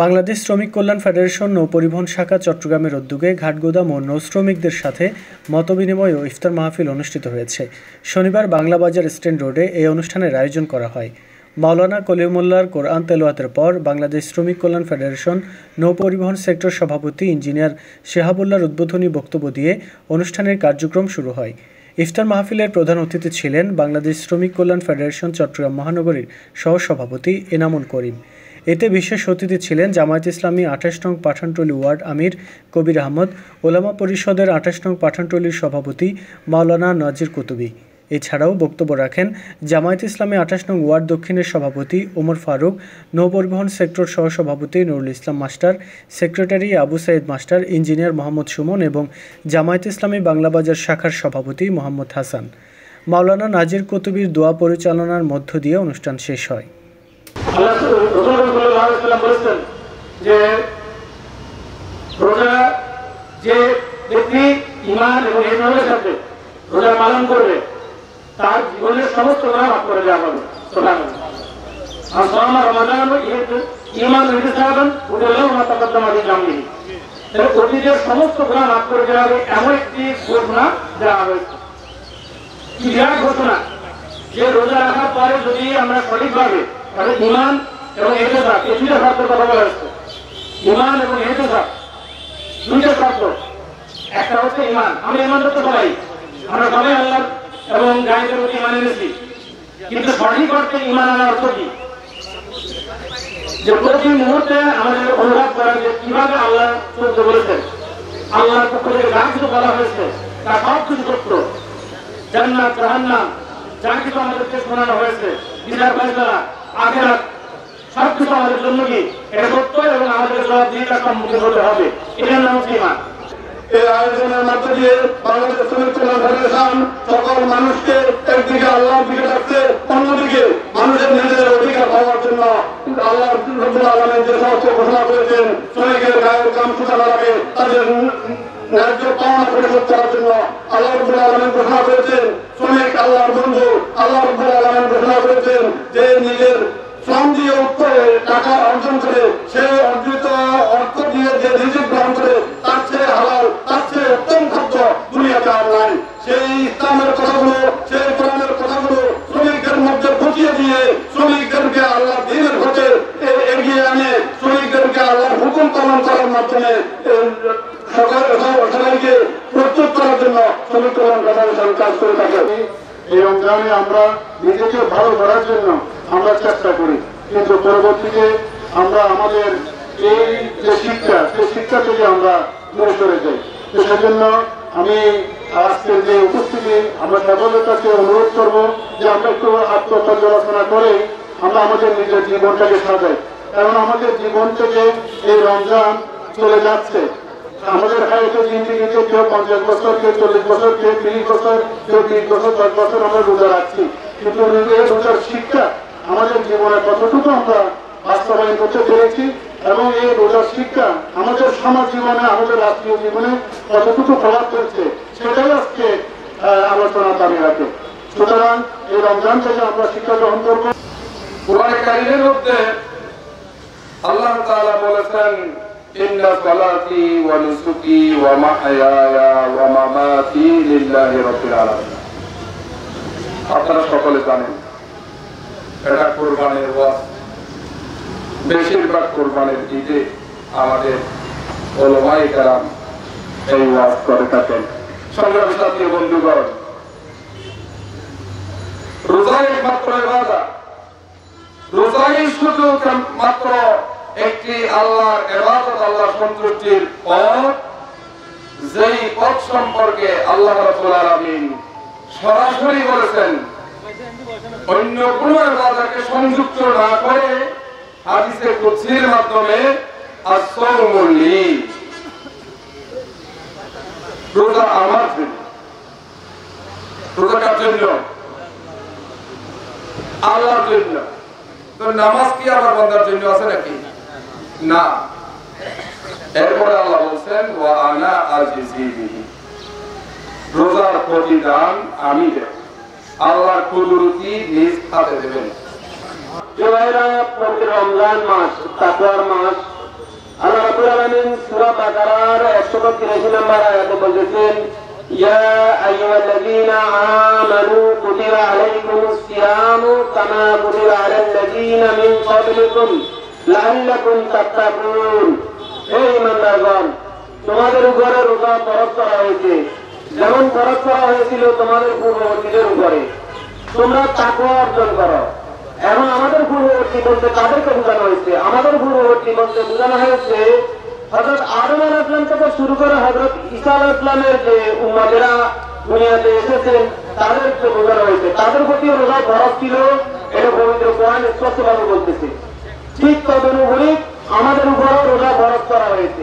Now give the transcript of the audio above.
বাংলাদেশ শ্রমিক কল্যাণ ফেডারেশন নৌপরিবহন শাখা চট্টগ্রামের উদ্যোগে ঘাটগোদাম ও নৌশ্রমিকদের সাথে মতবিনিময় ও ইফতার মাহফিল অনুষ্ঠিত হয়েছে। শনিবার বাংলাবাজার স্ট্যান্ড রোডে এই অনুষ্ঠানের আয়োজন করা হয়। মাওলানা কলিমুল্লাহর কোরআন তেলাওয়াতের পর বাংলাদেশ শ্রমিক কল্যাণ ফেডারেশন নৌপরিবহন সেক্টর সভাপতি ইঞ্জিনিয়ার শেহাবুল্লাহর উদ্বোধনী বক্তব্য দিয়ে অনুষ্ঠানের কার্যক্রম শুরু হয়। ইফতার মাহফিলের প্রধান অতিথি ছিলেন বাংলাদেশ শ্রমিক কল্যাণ ফেডারেশন চট্টগ্রাম মহানগরীর সহসভাপতি এনামুল করিম। এতে বিশেষ অতিথি ছিলেন জামায়াত ইসলামী ২৮ নং পাঠানটুলি ওয়ার্ড আমির কবির আহমদ, ওলামা পরিষদের ২৮ নং পাঠানটুলির সভাপতি মাওলানা নাজির কুতুবী। এছাড়াও বক্তব্য রাখেন জামায়াত ইসলামী ২৮ নং ওয়ার্ড দক্ষিণের সভাপতি ওমর ফারুক, নৌপরিবহন সেক্টর সহসভাপতি Nurul Islam master, secretary Abu Saeed master, engineer Mohammad Suman এবং জামায়াত ইসলামী বাংলাবাজার শাখার সভাপতি মোহাম্মদ হাসান। মাওলানা নাজির কুতুবীর দোয়া পরিচালনার মধ্য দিয়ে অনুষ্ঠান শেষ হয়। আল্লাহ রাসূল সাল্লাল্লাহু আলাইহি ওয়াসাল্লাম বলেছেন যে রোজা যে ব্যক্তি ঈমান এবং ইহসানের সাথে রোজা পালন করবে তার জীবনের সমস্ত গুনাহ মাফ করে দেওয়া হবে। সুবহানাল্লাহ। আসামা রমাদান ঈমান ও ইহসান ওয়ালাহু মা তাকাদ্দামা মিন জামবিহি। এর অতীতের সমস্ত গুনাহ মাফ করে দেওয়া হবে এমন একটি ঘোষণা দেওয়া হয়েছে। কি বিরাট ঘোষণা যে রোজা রাখার পরে যদি আমরা সঠিকভাবে তাহলে ঈমান এবং ইহসান এই দুইটা শর্তের কথা বলা হয়েছে। ঈমান এবং ইহসান দুইটা শর্ত। একটা হচ্ছে ঈমান, আমরা ঈমান করতে সবাই, আমরা সবাই আল্লাহ এবং গায়ের প্রতি ঈমান এনেছি, কিন্তু সঠিক অর্থে ঈমান আনার অর্থ কি? যে প্রতি মুহূর্তে আমাদের অনুভব করা যে কিভাবে আল্লাহ সত্য বলেছেন, আল্লাহর পক্ষ থেকে যা কিছু বলা হয়েছে তা সব কিছু সত্য। জান্নাত জাহান্নাম যা কিছু আমাদেরকে শোনানো হয়েছে, বিচার ফয়সালা আখিরাত সবকিছু আমাদের জন্য কি এটা সত্য এবং আমাদের জবাবদিহিতার সম্মুখীন হতে হবে। এটার নাম হচ্ছে ঈমান। এই আয়োজনের মধ্য দিয়ে বাংলাদেশ শ্রমিক কল্যাণ ফেডারেশন সকল মানুষকে একদিকে আল্লাহর দিকে ডাকছে, অন্যদিকে মানুষের নিজেদের অধিকার পাওয়ার জন্য আল্লাহ রাব্বুল আলামিন যে সমস্ত ঘোষণা করেছেন, শ্রমিকের গায়ের ঘাম শুকানো লাগে, তাদের ন্যায্য পাওনা পরিশোধ করার জন্য আল্লাহ রাব্বুল আলামিন ঘোষণা করেছেন শ্রমিক আল্লাহর বন্ধু। আল্লাহ রাব্বুল আলামিন ঘোষণা করেছেন যে নিজের শ্রম দিয়ে টাকা অর্জন করে সে অর্জিত অর্থ দিয়ে যে রিজিক গ্রহণ করে তার চেয়ে হালাল, তার চেয়ে উত্তম খাদ্য দুনিয়াতে আর নাই। সেই ইসলামের কথাগুলো, সেই কোরআনের কথাগুলো শ্রমিকদের মধ্যে ঢুকিয়ে দিয়ে শ্রমিকদেরকে আল্লাহ দ্বীনের পথে এগিয়ে আনে, শ্রমিকদেরকে আল্লাহর হুকুম পালন করার মাধ্যমে সবাইকে প্রস্তুত করার জন্য শ্রমিক কল্যাণ ফেডারেশন কাজ করে থাকে। এই রমজানে আমরা নিজেকে ভালো করার জন্য আমরা চেষ্টা করি, কিন্তু পরবর্তীতে আমরা আমাদের এই যে শিক্ষা, সেই শিক্ষা থেকে আমরা দূরে সরে যাই। তো সেজন্য আমি আজকের যে উপস্থিতি, আমরা সকলের কাছে অনুরোধ করবো যে আমরা একটু আত্মপর্যালোচনা করে আমরা আমাদের নিজের জীবনটাকে সাজাই, কারণ আমাদের জীবন থেকে এই রমজান চলে যাচ্ছে। আমাদের হায়াতে জিন্দিগিতে কেউ ৫০ বছর, কেউ ৪০ বছর, কেউ ৩০ বছর, কেউ ৩০ বছর, ১০ বছর আমরা রোজা রাখছি, কিন্তু এই রোজার শিক্ষা আমাদের জীবনে কতটুকু আমরা বাস্তবায়ন করতে পেরেছি এবং এই রোজার শিক্ষা আমাদের সমাজ জীবনে, আমাদের রাষ্ট্রীয় জীবনে কতটুকু প্রভাব ফেলছে সেটাই আজকে আলোচনা দাবি রাখে। সুতরাং এই রমজান থেকে আমরা শিক্ষা গ্রহণ করবো। কোরআন কারীমের মধ্যে আল্লাহ তাআলা বলেছেন, ইন্না সালাতি ওয়া নুসুকি ওয়া মাহইয়ায়া ওয়া মামাতি লিল্লাহি রাব্বিল আলামিন। আপনারা সকলে জানেন এটা কুরবানির ওয়াজ। বেশিরভাগ কুরবানির ঈদে আমাদের উলামায়ে কেরাম এই ওয়াজ করে থাকেন। সংগ্রামী সাথী বন্ধুগণ, রোজা একমাত্র ইবাদত, রোজাই শুধু মাত্র একটি আল্লাহর ইবাদত, আল্লাহর সন্তুষ্টির পথ, যেই পথ সম্পর্কে আল্লাহ রাব্বুল আলামিন সরাসরি বলেছেন অন্য কোন ইবাদতকে সংযুক্ত না করে হাদিসে কুদসির মাধ্যমে as-সাওমু লি, রোজা আমার জন্য। রোজা কার জন্য? আল্লাহর জন্য। তো নামাজ কি আমার বান্দার জন্য আছে নাকি? না। এরপরে আল্লাহ বলছেন ওয়া আনা আজিজি বিহি, রোজার প্রতিদান আমি দেব, আল্লাহর কুদরতি নিজ হাতে দেবেন। রমজান মাস তাকওয়ার মাস, সূরা বাকারার 183 নম্বর আয়াতে বলতেছেন ইয়া আইয়ুহাল্লাযীনা আমানু কুতিবা আলাইকুমুস সিয়ামু কামা কুতিবা আলাল লাযীনা মিন ক্বাবলিকুম লাআল্লাকুম তাত্তাকুন। হে ঈমানদারগণ, তোমাদের উপরে রোজা ফরজ করা হয়েছে যেমন ফরজ করা হয়েছিল তোমাদের পূর্ববর্তীদের উপরে, তোমরা তাকওয়া অর্জন করো। এখন আমাদের পূর্ববর্তী বলতে কাদেরকে বোঝানো হয়েছে? আমাদের পূর্ববর্তী বলতে বোঝানো হয়েছে হযরত আদম আলাইহিস সালাম থেকে শুরু করে হযরত ঈসা আলাইহিস সালামের যে উম্মতেরা দুনিয়াতে এসেছেন তাদেরকে বোঝানো হয়েছে। তাদের প্রতি রোজা ফরজ ছিল, এটা পবিত্র কোরআন স্পষ্টভাবে বলতেছে। ঠিক তদনুযায়ী আমাদের উপরও রোজা ফরজ করা হয়েছে।